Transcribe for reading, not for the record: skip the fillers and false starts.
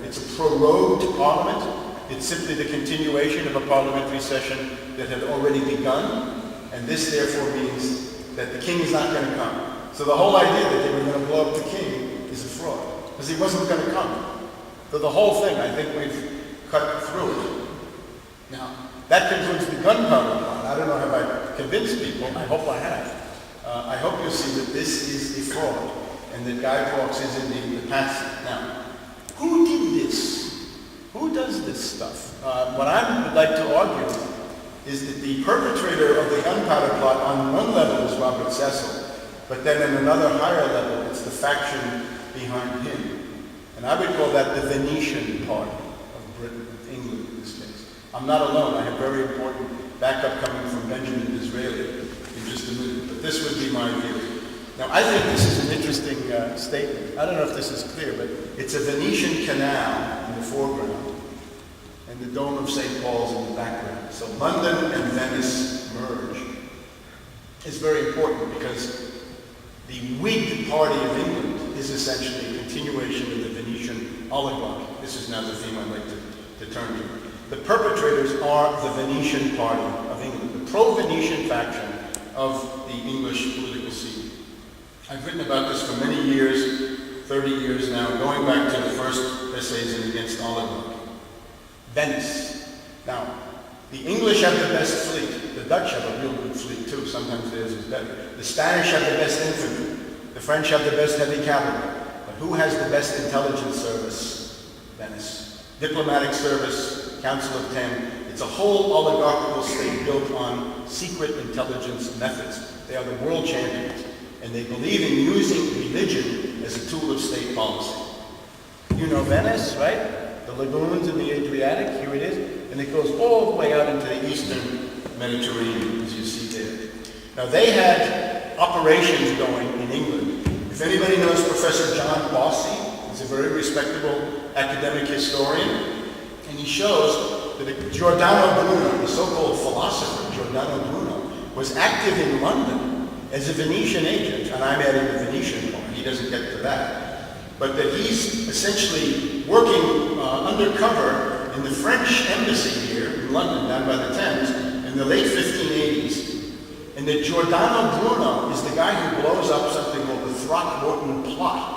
It's a prorogued parliament. It's simply the continuation of a parliamentary session that had already begun, and this therefore means that the king is not going to come. So the whole idea that they were going to blow up the king is a fraud, because he wasn't going to come. So the whole thing, I think we've cut through it. Now, that concludes the gunpowder plot. I don't know, have I convinced people? I hope I have. I hope you'll see that this is a fraud, and that Guy Fawkes is indeed the patsy. Now, who did this? Who does this stuff? What I would like to argue is that the perpetrator of the gunpowder plot on one level is Robert Cecil, but then in another higher level, it's the faction behind him. And I would call that the Venetian party of Britain, England in this case. I'm not alone. I have very important backup coming from Benjamin Disraeli in just a minute, but this would be my view. Now, I think this is an interesting statement. I don't know if this is clear, but it's a Venetian canal in the foreground and the dome of St. Paul's in the background. So London and Venice merge. It's very important because the Whig party of England is essentially a continuation of the Venetian oligarchy. This is now the theme I'd like to turn to. The perpetrators are the Venetian party of England, the pro-Venetian faction of the English political scene. I've written about this for many years, 30 years now, going back to the first essays in Against Oligarchy. Venice. Now, the English have the best fleet. The Dutch have a real good fleet too. Sometimes theirs is better. The Spanish have the best infantry. The French have the best heavy cavalry. But who has the best intelligence service? Venice. Diplomatic service, Council of Ten. It's a whole oligarchical state built on secret intelligence methods. They are the world champions. And they believe in using religion as a tool of state policy. You know Venice, right? The lagoons in the Adriatic, here it is. And it goes all the way out into the eastern Mediterranean, as you see there. Now, they had operations going in England. If anybody knows Professor John Bossy, he's a very respectable academic historian, and he shows that Giordano Bruno, the so-called philosopher Giordano Bruno, was active in London as a Venetian agent, and I'm adding the Venetian part, he doesn't get to that, but that he's essentially working undercover in the French embassy here in London, down by the Thames, in the late 1580s, and that Giordano Bruno is the guy who blows up something called the Throckmorton plot,